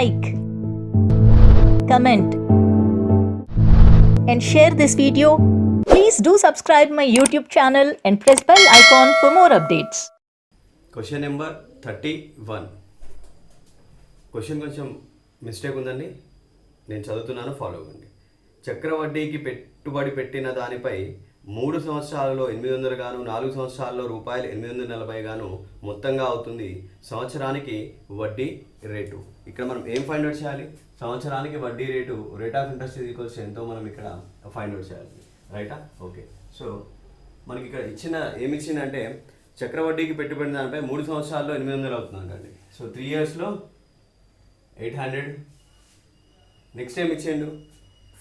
like, comment and share this video. Please do subscribe my YouTube channel and press bell icon for more updates. Question number 31. Question కొంచెం mistake ఉందండి, నేను చదువుతున్నాను, follow అవ్వండి. చక్రవడ్డీకి పెట్టుబడి పెట్టిన దానిపై 3 సంవత్సరాలలో 800 గాను 4 సంవత్సరాల్లో రూపాయలు 840 గాను మొత్తంగా అవుతుంది. సంవత్సరానికి వడ్డీ రేటు. ఇక్కడ మనం ఏం ఫైండ్ అవుట్ చేయాలి? సంవత్సరానికి వడ్డీ rate, rate of interest equals ఎంతో మనం ఇక్కడ ఫైండ్ అవుట్ చేయాలి. రైటా? ఓకే. సో మనకి ఇక్కడ ఏమి ఇచ్చిందంటే చక్రవడ్డీకి పెట్టుబడిన దానిపై 3 సంవత్సరాల్లో 800 అవుతుందండి. సో 3 yearsలో 800. నెక్స్ట్ ఏమి ఇచ్చిండు?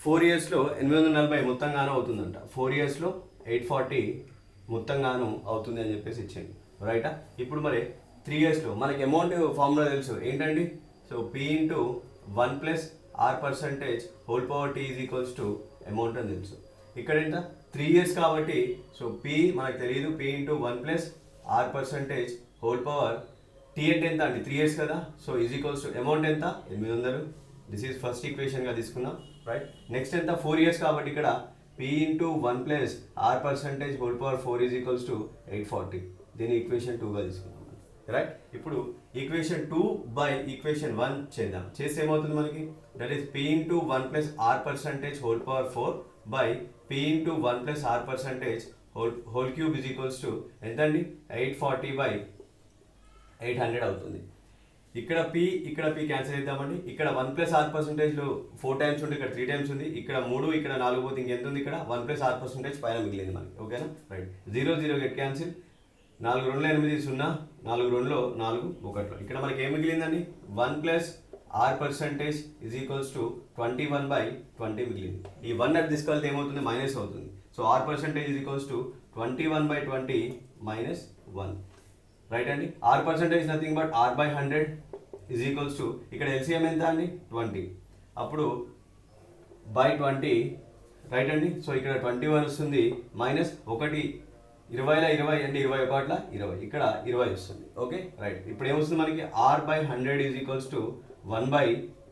4 yearsలో 840 మొత్తంగానూ అవుతుందంట. 4 yearsలో 840 మొత్తంగాను అవుతుంది అని చెప్పేసి ఇచ్చిండు. రైటా? ఇప్పుడు మరి 3 yearsలో మనకి అమౌంట్ ఫార్ములా తెలుసు ఏంటండి? So P into 1 plus R percentage whole power T is equals to amount అని తెలుసు. ఇక్కడ ఎంత? 3 years కాబట్టి సో P మనకు తెలియదు. P into 1 plus R percentage whole power T అంటే ఎంత అండి? 3 years కదా. So is equals to amount ఎంత? 800. దిస్ ఈజ్ ఫస్ట్ ఈక్వేషన్గా తీసుకున్నాం. రైట్. నెక్స్ట్ ఎంత? 4 years కాబట్టి ఇక్కడ P into 1 plus R percentage whole power 4 is equals to 840. దీన్ని ఈక్వేషన్ 2గా తీసుకున్నాం. రైట్. ఇప్పుడు ఈక్వేషన్ 2 బై ఈక్వేషన్ 1 చేద్దాం. చేస్తే ఏమవుతుంది మనకి? That is P into 1 plus R percentage whole power 4 by P into 1 plus R percentage whole cube is equals to ఎంత అండి? 840 by 800 అవుతుంది. ఇక్కడ P క్యాన్సిల్ చేద్దామండి. ఇక్కడ 1 ప్లస్ R పర్సంటేజ్లో 4 times ఉంది, ఇక్కడ 3 times ఉంది, ఇక్కడ 3, ఇక్కడ 4 పోతే ఇంకెంత ఉంది? ఇక్కడ 1 ప్లస్ R పర్సంటేజ్ పైన మిగిలింది మనకి. ఓకేనా? రైట్. 0 0 get cancel. 4 2 8 0, 4 2 4 1. ఇక్కడ మనకి ఏం మిగిలిందండి? 1 plus R percentage is equals to 21 by 20 మిగిలింది. ఈ 1 అటు తీసుకెళ్తే ఏమవుతుంది? మైనస్ అవుతుంది. So R percentage is equals to 21 by 20 minus 1. Right అండి. R percentage nothing but R by 100 is equals to ఇక్కడ LCM ఎంత అండి? 20. అప్పుడు బై 20. రైట్ అండి. సో ఇక్కడ 21 వస్తుంది మైనస్ 1 20ల 20 అంటే 21ల 20, ఇక్కడ 20 వస్తుంది. ఓకే. రైట్. ఇప్పుడు ఏమొస్తుంది మనకి? R by 100 is equals to 1 by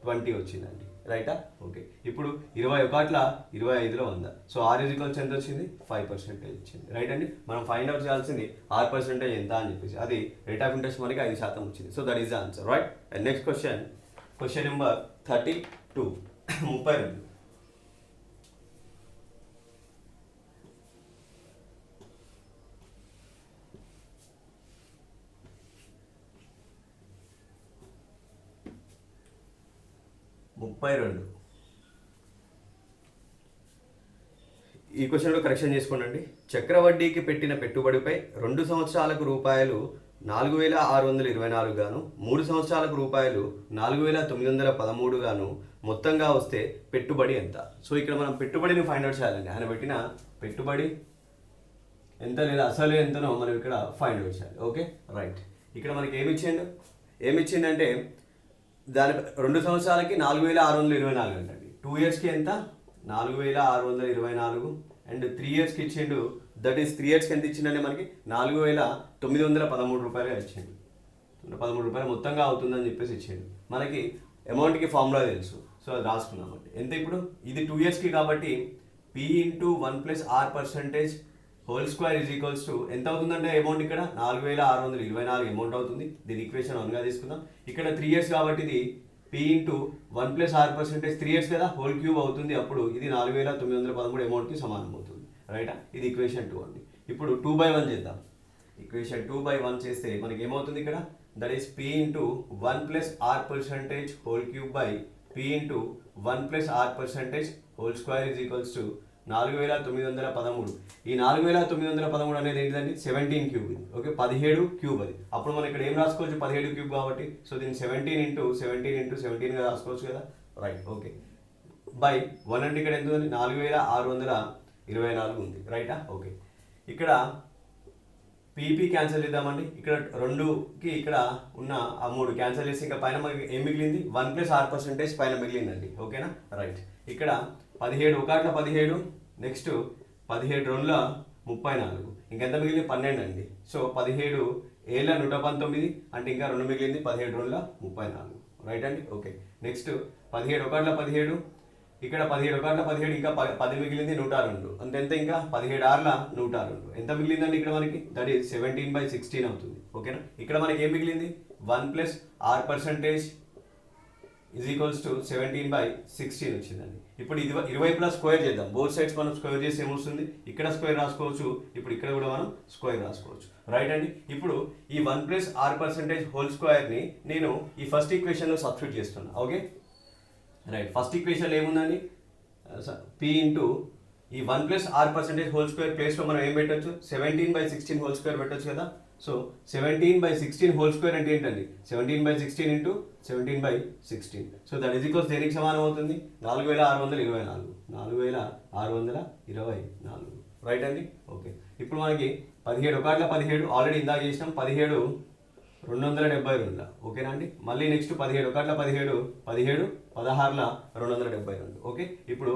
20 వచ్చిందండి. రైటా? ఓకే. ఇప్పుడు 21ల 25లో 100. సో R ఈజ్ ఈక్వల్స్ ఎంత వచ్చింది? 5% వచ్చింది. రైట్ అండి. మనం ఫైండ్ అవుట్ చేయాల్సింది R పర్సెంటేజ్ ఎంత అని చెప్పేసి. అది రేట్ ఆఫ్ ఇంట్రెస్ట్ మనకి 5% వచ్చింది. So that is the answer. Right. And next question number 32. 32. ఈ క్వశ్చన్లో కరెక్షన్ చేసుకోండి. చక్రవడ్డీకి పెట్టిన పెట్టుబడిపై 2 సంవత్సరాలకు రూపాయలు 4624 గాను 3 సంవత్సరాలకు రూపాయలు 4913 గాను మొత్తంగా వస్తే పెట్టుబడి ఎంత? సో ఇక్కడ మనం పెట్టుబడిని ఫైండ్ అవుట్ చేయాలండి. ఆయన పెట్టిన పెట్టుబడి ఎంత లేదా అసలు ఎంతనో మనం ఇక్కడ ఫైండ్ అవుట్ చేయాలి. ఓకే. రైట్. ఇక్కడ మనకి ఏమిచ్చిందంటే దాని 2 సంవత్సరాలకి 4624 అంటండి. 2 yearsకి ఎంత? 4624. అండ్ 3 yearsకి ఇచ్చిండు. దట్ ఈస్ 3 yearsకి ఎంత ఇచ్చిందంటే మనకి 4913 రూపాయలుగా ఇచ్చిండు. 13 రూపాయలు మొత్తంగా అవుతుందని చెప్పేసి ఇచ్చిండు. మనకి అమౌంట్కి ఫార్ములా తెలుసు. సో అది రాసుకున్నామండి. ఎంత ఇప్పుడు? ఇది 2 yearsకి కాబట్టి P into 1 plus R percentage whole square is equals to ఎంత అవుతుందంటే అమౌంట్ ఇక్కడ 4624 అమౌంట్ అవుతుంది. దీని ఈక్వేషన్ 1గా తీసుకుందాం. ఇక్కడ 3 years కాబట్టి ఇది P into 1 plus R percentage 3 years కదా, హోల్ క్యూబ్ అవుతుంది. అప్పుడు ఇది 4913 అమౌంట్కి సమానం అవుతుంది. రైటా? ఇది ఈక్వేషన్ 2 అండి. ఇప్పుడు 2/1 చేద్దాం. ఈక్వేషన్ 2/1 చేస్తే మనకి ఏమవుతుంది ఇక్కడ? That is P into 1 plus R percentage whole cube by P into 1 plus R percentage whole square is equals to 4913. ఈ 4913 అనేది ఏంటిదండి? 17 క్యూబ్ ఇది. ఓకే. 17 క్యూబ్ అది. అప్పుడు మనం ఇక్కడ ఏం రాసుకోవచ్చు? 17 క్యూబ్ కాబట్టి సో దీన్ని 17 ఇంటూ 17గా రాసుకోవచ్చు కదా. రైట్. ఓకే. బై 1 అంటే ఇక్కడ ఎంత ఉంది? 4624 ఉంది. రైటా? ఓకే. ఇక్కడ పీపీ క్యాన్సిల్ చేద్దామండి. ఇక్కడ 2కి ఇక్కడ ఉన్న ఆ 3 క్యాన్సిల్ చేసి ఇంకా పైన మనకి ఏం మిగిలింది? 1 ప్లస్ R పర్సెంటేజ్ పైన మిగిలిందండి. ఓకేనా? రైట్. ఇక్కడ 17 1 12, నెక్స్ట్ 17 2 34, ఇంకెంత మిగిలింది? 12 అండి. సో 17 7 119 అంటే ఇంకా 2 మిగిలింది, 17 2 34. రైట్ అండి. ఓకే, నెక్స్ట్ 17 ఒకట్ల 17, ఇక్కడ 17 ఒకట్ల 17, ఇంకా 10 మిగిలింది 102. అంత ఎంత, ఇంకా 17 ఆర్ల 102. ఎంత మిగిలిందండి ఇక్కడ మనకి? దట్ ఈస్ 17/16 అవుతుంది. ఓకేనా, ఇక్కడ మనకి ఏం మిగిలింది? 1 plus r percentage is equals to 17/16 వచ్చిందండి. ఇప్పుడు ఇది ఇరువైపులా స్క్వేర్ చేద్దాం. బోత్ సైడ్స్ మనం స్క్వేర్ చేసి ఏమొస్తుంది? ఇక్కడ స్క్వేర్ రాసుకోవచ్చు, ఇప్పుడు ఇక్కడ కూడా మనం స్క్వేర్ రాసుకోవచ్చు. రైట్ అండి. ఇప్పుడు ఈ 1 ప్లస్ ఆర్ పర్సంటేజ్ హోల్ స్క్వేర్ని నేను ఈ ఫస్ట్ ఈక్వేషన్లో సబ్స్టిట్యూట్ చేస్తున్నా. ఓకే రైట్, ఫస్ట్ ఈక్వేషన్లో ఏముందండి? పి ఇంటూ ఈ 1 plus r percentage whole square ప్లేస్లో మనం ఏం పెట్టచ్చు? 17/16 హోల్ స్క్వేర్ పెట్టచ్చు కదా. సో 17/16 హోల్ స్క్వేర్ అంటే ఏంటండి? 17/16 into 17/16. So that is equals దేనికి సమానం అవుతుంది? 4624. 4624. రైట్ అండి. ఓకే, ఇప్పుడు మనకి 17 ఒకట్ల 17 ఆల్రెడీ ఇందాక చేసినాం. 17 272. ఓకేనా అండి. మళ్ళీ నెక్స్ట్ 17 ఒకట్ల 17, 17 16ల 272. ఓకే, ఇప్పుడు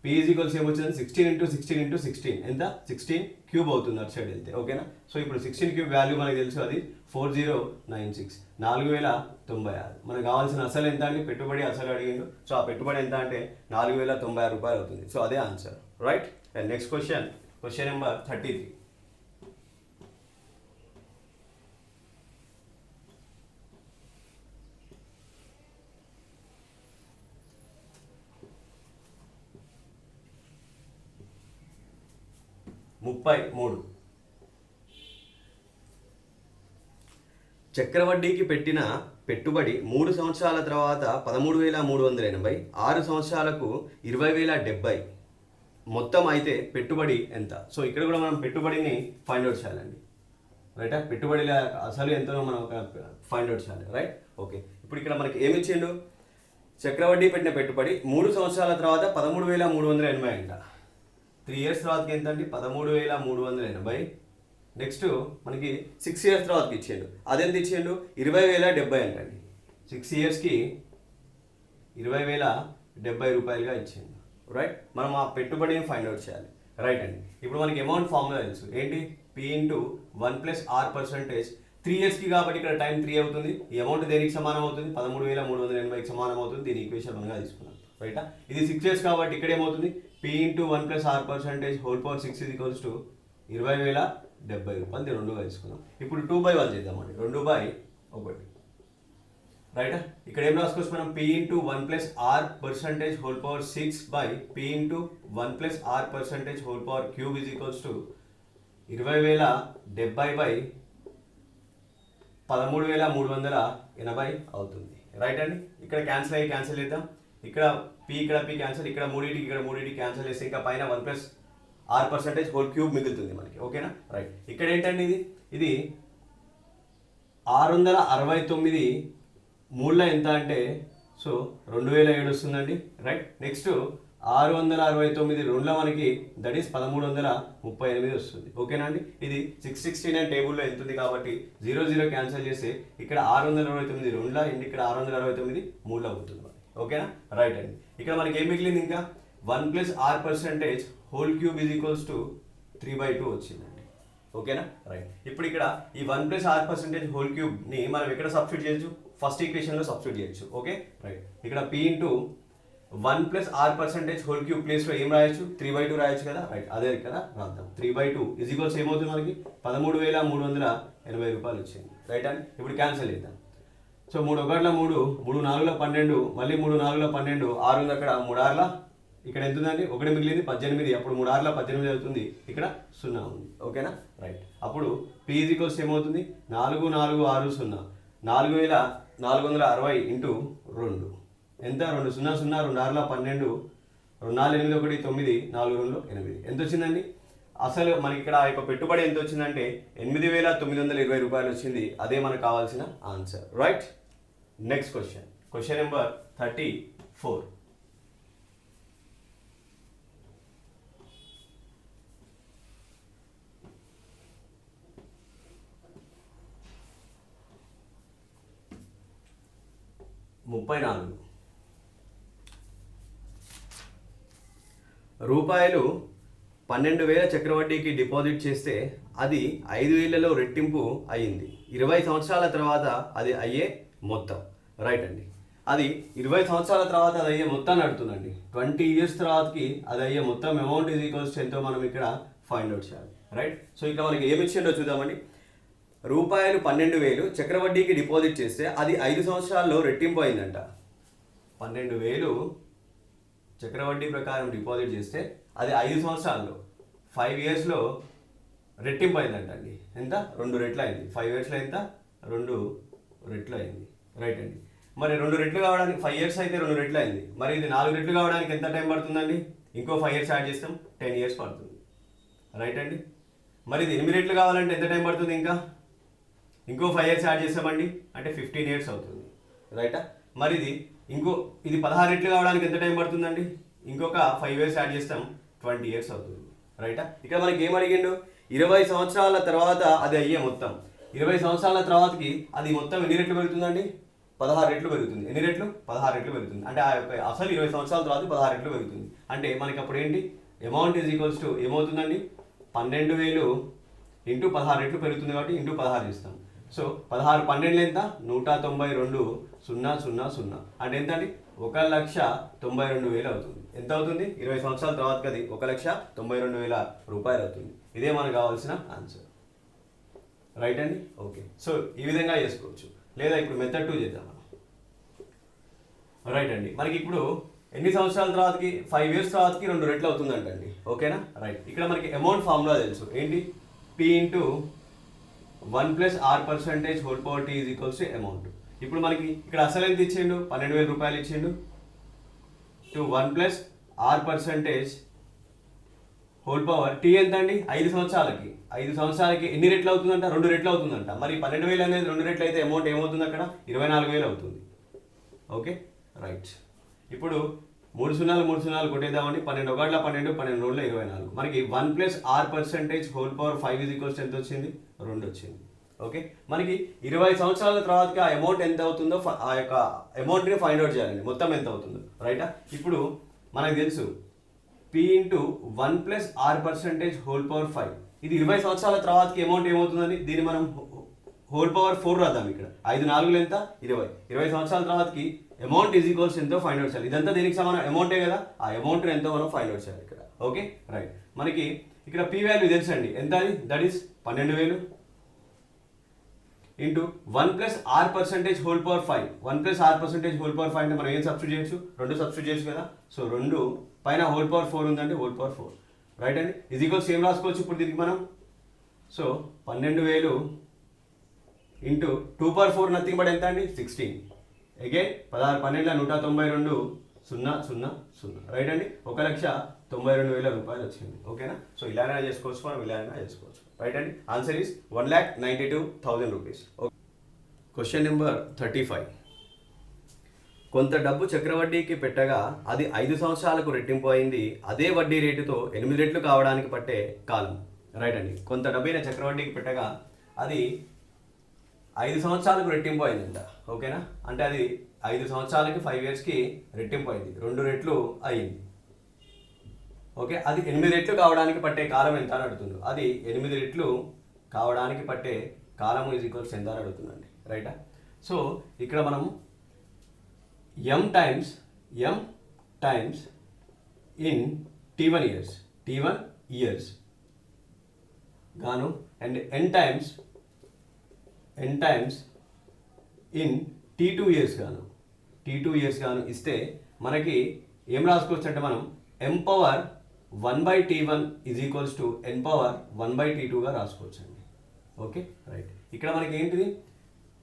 P ఈజ్ ఈక్వల్స్ ఏమొచ్చింది? 16 ఇంటూ 16 ఇంటూ 16 ఎంత? 16 క్యూబ్ అవుతుంది అటు సైడ్ వెళ్తే. ఓకేనా, సో ఇప్పుడు 16 క్యూబ్ వాల్యూ మనకి తెలుసు, అది 4096. 4096. మనకు కావాల్సిన అసలు ఎంత అండి? పెట్టుబడి అసలు అడిగిండు. సో ఆ పెట్టుబడి ఎంత అంటే 4096 రూపాయలు అవుతుంది. సో అదే answer. Right. And next question number 33. చక్రవడ్డీకి పెట్టిన పెట్టుబడి 3 సంవత్సరాల తర్వాత 13,380, 6 సంవత్సరాలకు 20,070. మొత్తం అయితే పెట్టుబడి ఎంత? సో ఇక్కడ కూడా మనం పెట్టుబడిని ఫైండ్ అవుట్ చేయాలండి. రైటా, పెట్టుబడిల అసలు ఎంతనో మనం ఫైండ్ అవుట్ చేయాలి. రైట్. ఓకే, ఇప్పుడు ఇక్కడ మనకి ఏమి ఇచ్చిండు? చక్రవడ్డీ పెట్టిన పెట్టుబడి 3 సంవత్సరాల తర్వాత 13,380 అంట. 3 ఇయర్స్ తర్వాతకి ఎంత అండి? 13,380. నెక్స్ట్ మనకి 6 ఇయర్స్ తర్వాతకి ఇచ్చిండు. అదెంత ఇచ్చిండు? 20,070 అంటండి. 6 ఇయర్స్కి 20,070 రూపాయలుగా ఇచ్చిండు. రైట్, మనం ఆ పెట్టుబడిని ఫైండ్ అవుట్ చేయాలి. రైట్ అండి. ఇప్పుడు మనకి అమౌంట్ ఫార్ములా తెలుసు ఏంటి? P into 1 plus r percentage. 3 ఇయర్స్కి కాబట్టి ఇక్కడ టైం 3 అవుతుంది. ఈ అమౌంట్ దేనికి సమానం అవుతుంది? 13,380కి సమానం అవుతుంది. దీని ఈక్వేషన్ మనగా తీసుకున్నాం. రైటా, ఇది 6 ఇయర్స్ కాబట్టి ఇక్కడ ఏమవుతుంది? P into 1 plus r percentage whole power 6 is equals to 20,070 రూపాయలు. 2గా తీసుకున్నాం. ఇప్పుడు 2/1 చేద్దామండి. 2/1. రైటా, ఇక్కడ ఏం రాసుకోవచ్చు మనం? P into 1 plus r percentage whole power 6 by P into 1 plus r percentage whole power cube is equals to 20,070 by 13,380 అవుతుంది. రైట్ అండి. ఇక్కడ క్యాన్సిల్ చేద్దాం. ఇక్కడ P క్యాన్సిల్, ఇక్కడ 3 క్యాన్సిల్ చేస్తే ఇంకా పైన 1 plus r percentage whole cube మిగులుతుంది మనకి. ఓకేనా. రైట్, ఇక్కడ ఏంటండి? ఇది 669 మూడులో ఎంత అంటే సో 2007 వస్తుందండి. రైట్, నెక్స్ట్ 669 రెండులో మనకి దట్ ఈస్ 1338 వస్తుంది. ఓకేనా అండి. ఇది 669 టేబుల్లో ఎంత ఉంది కాబట్టి 0 క్యాన్సిల్ చేస్తే ఇక్కడ 669 రెండులో ఇండి, ఇక్కడ 669 మూడులో అవుతుంది. ఓకేనా. రైట్ అండి. ఇక్కడ మనకి ఏం మిగిలింది? ఇంకా 1 plus r percentage whole cube is equals to 3/2 వచ్చిందండి. ఓకేనా. రైట్, ఇప్పుడు ఇక్కడ ఈ 1 ప్లస్ ఆర్ పర్సంటేజ్ హోల్ క్యూబ్ని మనం ఎక్కడ సబ్స్టిట్యూట్ చేయొచ్చు? ఫస్ట్ ఈక్వేషన్లో సబ్స్టిట్యూట్ చేయొచ్చు. ఓకే రైట్, ఇక్కడ P into 1 plus r percentage whole cube ప్లేస్లో ఏం రాయొచ్చు? 3/2 రాయొచ్చు కదా. రైట్, అదే ఇక్కడ రాద్దాం. 3/2 ఈజ్ ఈక్వల్స్ ఏమవుతుంది మనకి? 13,380 రూపాయలు వచ్చింది. రైట్ అండి. ఇప్పుడు క్యాన్సిల్ చేద్దాం. సో 3 ఒకట్ల 3, 3 4ల 12, మళ్ళీ 3 4ల 12, 6 ఉంది అక్కడ, 3 6ల ఇక్కడ ఎంత ఉందండి? 1 మిగిలింది 18. అప్పుడు 3 6ల 18 అవుతుంది. ఇక్కడ 0 ఉంది. ఓకేనా. రైట్, అప్పుడు P ఈజ్ ఈక్వల్స్ ఏమవుతుంది? 4 4 6 0, 4,460 ఇంటూ 2 ఎంత? 2 0 0, 2 6ల 12, 2 4 8 1 9, 4 2 8 ఎంత వచ్చిందండి? అసలు మనకి ఇక్కడ యొక్క పెట్టుబడి ఎంత వచ్చిందంటే 8,920 రూపాయలు వచ్చింది. అదే మనకు కావాల్సిన answer. Right. Next question number 34. రూపాయలు 12,000 చక్రవడ్డీకి డిపాజిట్ చేస్తే అది 5,000లో రెట్టింపు అయ్యింది. 20 సంవత్సరాల తర్వాత అది అయ్యే మొత్తం. రైట్ అండి. అది 20 సంవత్సరాల తర్వాత అది అయ్యే మొత్తాన్ని అడుగుతుందండి. 20 ఇయర్స్ తర్వాతకి అది అయ్యే మొత్తం అమౌంట్ ఈజ్ ఈక్వల్స్ ఎంతో మనం ఇక్కడ ఫైండ్ అవుట్ చేయాలి, రైట్. సో ఇక్కడ మనకి ఏమి ఇచ్చిండో చూద్దామండి. రూపాయలు 12,000 చక్రవడ్డీకి డిపాజిట్ చేస్తే అది 5 సంవత్సరాల్లో రెట్టింపు అయిందంట. 12,000 చక్రవడ్డీ ప్రకారం డిపాజిట్ చేస్తే అది 5 సంవత్సరాల్లో 5 ఇయర్స్లో రెట్టింపు అయిందంట అండి. ఎంత? 2 రెట్లు అయింది. 5 ఇయర్స్లో ఎంత? 2 రెట్లు అయింది, రైట్ అండి. మరి 2 రెట్లు కావడానికి 5 ఇయర్స్ అయితే 2 రెట్లు అయింది. మరి ఇది 4 రెట్లు కావడానికి ఎంత టైం పడుతుందండి? ఇంకో 5 ఇయర్స్ యాడ్ చేస్తాం, 10 ఇయర్స్ పడుతుంది, రైట్ అండి. మరి ఇది 8 రెట్లు కావాలంటే ఎంత టైం పడుతుంది? ఇంకో 5 ఇయర్స్ యాడ్ చేస్తామండి, అంటే 15 ఇయర్స్ అవుతుంది, రైటా. మరి ఇది 16 రెట్లు కావడానికి ఎంత టైం పడుతుందండి? ఇంకొక 5 ఇయర్స్ యాడ్ చేస్తాం, 20 ఇయర్స్ అవుతుంది, రైటా. ఇక్కడ మనకి ఏం అడిగిండు? 20 సంవత్సరాల తర్వాత అది అయ్యే మొత్తం. 20 సంవత్సరాల తర్వాతకి అది మొత్తం ఎన్ని రెట్లు పెరుగుతుందండి? 16 రెట్లు పెరుగుతుంది. ఎన్ని రెట్లు? 16 రెట్లు పెరుగుతుంది. అంటే ఆ యొక్క అసలు 20 సంవత్సరాల తర్వాత 16 రెట్లు పెరుగుతుంది. అంటే మనకి అప్పుడు ఏంటి? అమౌంట్ ఈజ్ ఈక్వల్స్ టు ఏమవుతుందండి? 12,000 ఇంటూ 16 రెట్లు పెరుగుతుంది కాబట్టి ఇంటూ 16 ఇస్తాం. సో 16 12 ఎంత? 192,000 అంటే ఎంత అండి? 1,92,000 అవుతుంది. ఎంత అవుతుంది? 20 సంవత్సరాల తర్వాత అది 1,92,000 రూపాయలు అవుతుంది. ఇదే మనకు కావాల్సిన ఆన్సర్, రైట్ అండి. ఓకే, సో ఈ విధంగా చేసుకోవచ్చు. లేదా ఇప్పుడు మెథడ్ 2 చేద్దాం మనం, రైట్ అండి. మనకి ఇప్పుడు ఎన్ని సంవత్సరాల తర్వాతకి? 5 ఇయర్స్ తర్వాతకి 2 రెట్లు అవుతుందంటండి, ఓకేనా, రైట్. ఇక్కడ మనకి అమౌంట్ ఫార్ములా తెలుసు. ఏంటి? P into 1 plus R% whole power T is equals to amount. ఇప్పుడు మనకి ఇక్కడ అసలు ఎంత ఇచ్చిండు? 12,000 రూపాయలు ఇచ్చిండు. To 1 plus R% whole power T ఎంత అండి? 5 సంవత్సరాలకి. 5 సంవత్సరాలకి ఎన్ని రెట్లు అవుతుందంట? 2 రెట్లు అవుతుందంట. మరి 12,000 అనేది 2 రెట్లు అయితే అమౌంట్ ఏమవుతుంది? అక్కడ 24,000 అవుతుంది, ఓకే, రైట్. ఇప్పుడు 3 0 కొట్టేద్దామండి. 12 1 12 12 2 24. మనకి 1 plus R% whole power 5 is equals ఎంత వచ్చింది? 2 వచ్చింది, ఓకే. మనకి 20 సంవత్సరాల తర్వాతకి ఆ అమౌంట్ ఎంత అవుతుందో ఆ యొక్క అమౌంట్ని ఫైండ్ అవుట్ చేయాలండి, మొత్తం ఎంత అవుతుందో, రైటా. ఇప్పుడు మనకు తెలుసు P into 1 plus R% whole power 5. ఇది 20 సంవత్సరాల తర్వాతకి అమౌంట్ ఏమవుతుందని దీన్ని మనం హోల్ పవర్ 4 రాద్దాం. ఇక్కడ 5 4 ఎంత? 20. 20 సంవత్సరాల తర్వాతకి అమౌంట్ ఈజ్ ఈక్వల్స్ ఎంతో ఫైండ్ అవుట్ చేయాలి. ఇదంతా దేనికి సమానం? అమౌంటే కదా. ఆ అమౌంట్ ఎంతో మనం ఫైండ్ అవుట్ చేయాలి ఇక్కడ, ఓకే, రైట్. మనకి ఇక్కడ P వాల్యూ తెలుసండి. ఎంత అది? That is 12,000 into 1 plus R% whole power 5. 1 plus R% whole power 5 అంటే మనం ఏం సబ్స్టిట్యూట్ చేయొచ్చు? 2 సబ్స్టిట్యూట్ చేయొచ్చు కదా. సో 2 పైన హోల్ పవర్ 4 ఉందంటే హోల్ పవర్ 4, రైట్ అండి. ఈజ్ ఈక్వల్స్ ఏం రాసుకోవచ్చు ఇప్పుడు దీనికి మనం? So 12,000 into 2 power 4 nothing but ఎంత అండి? 16. అగైన్ 16 12 192 000, రైట్ అండి. 1,92,000 రూపాయలు వచ్చింది, ఓకేనా. సో ఇలాగైనా చేసుకోవచ్చు, మనం ఇలాగైనా చేసుకోవచ్చు, రైట్ అండి. Answer is 1,92,000 rupees. Question number 35. కొంత డబ్బు చక్రవడ్డీకి పెట్టగా అది 5 సంవత్సరాలకు రెట్టింపు అయింది. అదే వడ్డీ రేటుతో 8 రెట్లు కావడానికి పట్టే కాలం, రైట్ అండి. కొంత డబ్బైన చక్రవడ్డీకి పెట్టగా అది 5 సంవత్సరాలకు రెట్టింపు అయిందంట, ఓకేనా. అంటే అది 5 సంవత్సరాలకి 5 ఇయర్స్కి రెట్టింపు అయింది, 2 రెట్లు అయింది, ఓకే. అది 8 రెట్లు కావడానికి పట్టే కాలం ఎంత అని అడుగుతుంది. అది 8 రెట్లు కావడానికి పట్టే కాలము ఈజ్ ఈక్వల్స్ ఎంత అని అడుగుతుందండి, రైటా. సో ఇక్కడ మనం m times in T1 years గాను and n times in T2 years గాను ఇస్తే మనకి ఏం రాసుకోవచ్చు అంటే మనం m power 1/T1 is equals to n power 1/T2గా రాసుకోవచ్చు అండి, ఓకే, రైట్. ఇక్కడ మనకి ఏంటిది?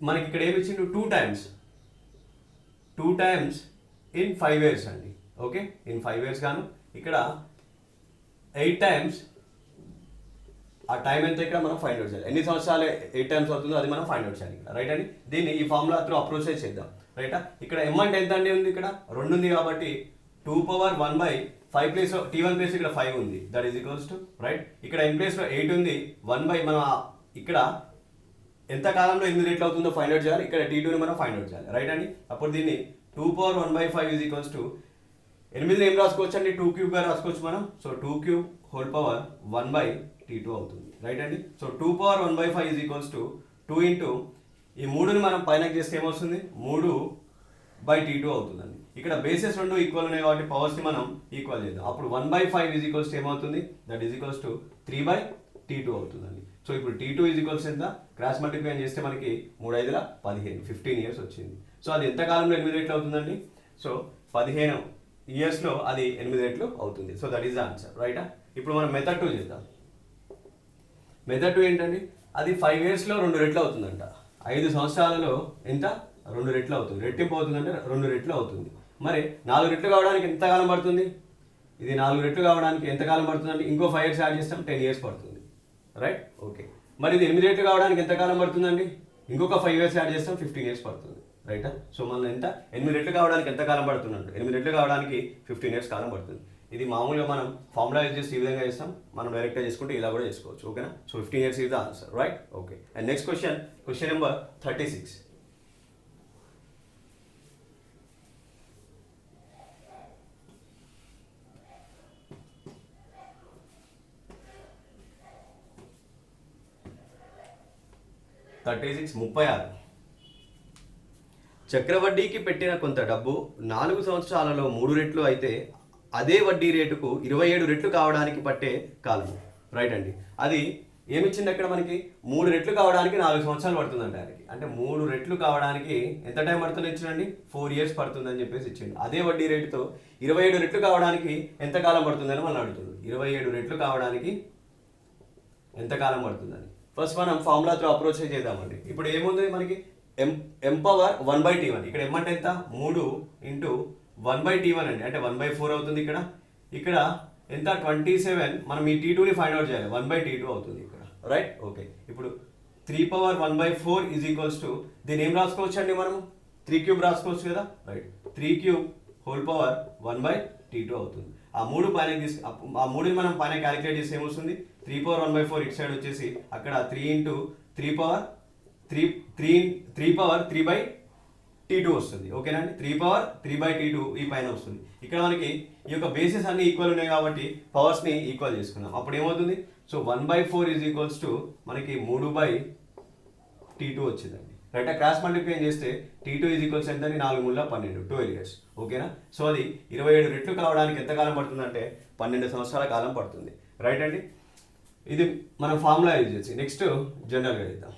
మనకి ఇక్కడ ఏమి ఇచ్చిండు? 2 టైమ్స్ ఇన్ 5 ఇయర్స్ అండి, ఓకే. ఇన్ 5 ఇయర్స్ గాను ఇక్కడ 8 టైమ్స్. ఆ టైం ఎంత ఇక్కడ మనం ఫైండ్ అవుట్ చేయాలి. ఎన్ని సంవత్సరాలు 8 టైమ్స్ అవుతుందో అది మనం ఫైండ్ అవుట్ చేయాలి ఇక్కడ, రైట్ అండి. దీన్ని ఈ ఫార్ములా త్రూ అప్రోచ్ చేద్దాం, రైటా. ఇక్కడ m అంటే ఎంత అండి ఉంది? ఇక్కడ 2 ఉంది కాబట్టి 2 పవర్ 1/5 ప్లేస్ T1 ప్లేస్ ఇక్కడ 5 ఉంది, that is equals to, right. ఇక్కడ n ప్లేస్లో 8 ఉంది, 1/, మనం ఇక్కడ ఎంత కాలంలో 8 రెట్లు అవుతుందో ఫైండ్ అవుట్ చేయాలి. ఇక్కడ T2ని మనం ఫైండ్ అవుట్ చేయాలి, రైట్ అండి. అప్పుడు దీన్ని 2 పవర్ 1/5 ఈజ్ ఈక్వల్స్ టు 8 ఏం రాసుకోవచ్చు అండి? 2 క్యూబ్గా రాసుకోవచ్చు మనం. So 2 cube whole power 1/T2 అవుతుంది, రైట్ అండి. So 2 power 1/5 is equals to 2 into ఈ 3ని మనం పైన చేస్తే ఏమొస్తుంది? 3 బై T2 అవుతుందండి. ఇక్కడ బేసెస్ రెండు ఈక్వల్ ఉన్నాయి కాబట్టి పవర్స్ని మనం ఈక్వల్ చేద్దాం. అప్పుడు 1/5 ఈజ్ ఈక్వల్స్ ఏమవుతుంది, that is equals to 3/T2 అవుతుందండి. సో ఇప్పుడు T2 ఈజ్ ఈక్వల్స్ ఎంత, క్రాస్ మల్టిప్లై చేస్తే మనకి 3 5 15, 15 ఇయర్స్ వచ్చింది. సో అది ఎంత కాలంలో 8 రెట్లు అవుతుందండి, సో 15 ఇయర్స్లో అది 8 రెట్లు అవుతుంది. So that is the answer, రైటా. ఇప్పుడు మనం మెథడ్ 2 చేద్దాం. మెథడ్ 2 ఏంటండి, అది 5 ఇయర్స్లో 2 రెట్లు అవుతుందంట. 5 సంవత్సరాలలో ఎంత, 2 రెట్లు అవుతుంది. రెట్టింపు అవుతుందంటే 2 రెట్లు అవుతుంది. మరి 4 రెట్లు కావడానికి ఎంత కాలం పడుతుంది, ఇది 4 రెట్లు కావడానికి ఎంత కాలం పడుతుందండి, ఇంకో 5 ఇయర్స్ యాడ్ చేస్తాం 10 ఇయర్స్ పడుతుంది, రైట్. ఓకే, మరి ఇది 8 రెట్లు కావడానికి ఎంత కాలం పడుతుందండి, ఇంకొక 5 ఇయర్స్ యాడ్ చేస్తాం 15 ఇయర్స్ పడుతుంది, రైటా. సో మనం ఎంత 8 రెట్లు కావడానికి ఎంత కాలం పడుతుందంటే 8 రెట్లు కావడానికి 15 ఇయర్స్ కాలం పడుతుంది. ఇది మామూలుగా మనం ఫార్ములా యూజ్ చేసి ఈ విధంగా చేస్తాం, మనం డైరెక్ట్గా చేసుకుంటే ఇలా కూడా చేసుకోవచ్చు, ఓకేనా. So 15 years is the answer, right. Okay, and next question number 36. చక్రవడ్డీకి పెట్టిన కొంత డబ్బు 4 సంవత్సరాలలో 3 రెట్లు అయితే అదే వడ్డీ రేటుకు 27 రెట్లు కావడానికి పట్టే కాలము, రైట్ అండి. అది ఏమిచ్చింది అక్కడ మనకి, 3 రెట్లు కావడానికి 4 సంవత్సరాలు పడుతుందండి ఆయనకి. అంటే 3 రెట్లు కావడానికి ఎంత టైం పడుతుంది ఇచ్చిందండి, 4 ఇయర్స్ పడుతుందని చెప్పేసి ఇచ్చిండు. అదే వడ్డీ రేటుతో 27 రెట్లు కావడానికి ఎంత కాలం పడుతుందని మనం అడుగుతుంది. 27 రెట్లు కావడానికి ఎంత కాలం పడుతుందని ఫస్ట్ మనం ఫార్ములా త్రూ అప్రోచ్ చేద్దామండి. ఇప్పుడు ఏముంది మనకి, m పవర్ 1/T1. ఇక్కడ m అంటే ఎంత, 3 ఇంటూ 1/T1 అండి, అంటే 1/4 అవుతుంది. ఇక్కడ ఎంత 27. మనం ఈ T2ని ఫైండ్ అవుట్ చేయాలి, 1/T2 అవుతుంది ఇక్కడ, రైట్. ఓకే, ఇప్పుడు 3 పవర్ 1/4 ఈజ్ ఈక్వల్స్ టు, దీన్ని ఏం రాసుకోవచ్చు అండి, మనము 3 క్యూబ్ రాసుకోవచ్చు కదా, right. 3 cube whole power 1/T2 అవుతుంది. ఆ 3 పైన ఆ 3ని మనం పైన క్యాలిక్యులేట్ చేసి ఏమొస్తుంది, 3 పవర్ 1/4 ఇటు సైడ్ వచ్చేసి అక్కడ 3 ఇంటూ 3 పవర్ 3/T2 వస్తుంది, ఓకేనండి. 3 పవర్ 3/T2 ఈ పైన వస్తుంది. ఇక్కడ మనకి ఈ యొక్క బేసిస్ అన్ని ఈక్వల్ ఉన్నాయి కాబట్టి పవర్స్ని ఈక్వల్ చేసుకున్నాం. అప్పుడు ఏమవుతుంది, సో 1/4 ఈజ్ ఈక్వల్స్ టు మనకి 3/T2 వచ్చిందండి, రైట్. క్రాస్ మల్టిప్లై చేస్తే T2 ఈజ్ ఈక్వల్స్ ఎంత, 4 × 12, 12 ఇయర్స్, ఓకేనా. సో అది 27 రెట్లు కావడానికి ఎంత కాలం పడుతుందంటే 12 సంవత్సరాల కాలం పడుతుంది, రైట్ అండి. ఇది మనం ఫార్ములా యూజ్ చేసి నెక్స్ట్ జనరల్గా చేద్దాం.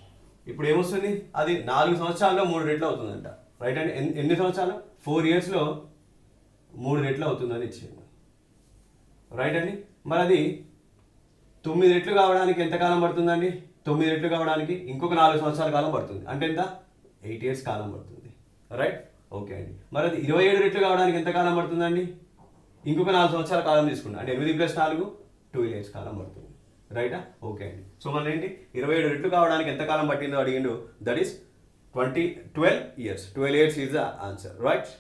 ఇప్పుడు ఏమొస్తుంది, అది 4 సంవత్సరాల్లో 3 రెట్లు అవుతుందంట, రైట్ అండి. ఎన్ని సంవత్సరాలు, 4 ఇయర్స్లో 3 రెట్లు అవుతుందని ఇచ్చింది, రైట్ అండి. మరి అది 9 రెట్లు కావడానికి ఎంత కాలం పడుతుందండి, 9 రెట్లు కావడానికి ఇంకొక 4 సంవత్సరాల కాలం పడుతుంది, అంటే ఎంత 8 ఇయర్స్ కాలం పడుతుంది, రైట్. ఓకే అండి. మరి అది 27 రెట్లు కావడానికి ఎంత కాలం పడుతుందండి, ఇంకొక 4 సంవత్సరాల కాలం తీసుకుంటాం, అంటే 8 + 4 12 ఇయర్స్ కాలం పడుతుంది, రైటా. ఓకే అండి. సో మన ఏంటి 27 రెట్లు కావడానికి ఎంత కాలం పట్టిందో అడిగిండు, that is 12 years. 12 years is the answer, right.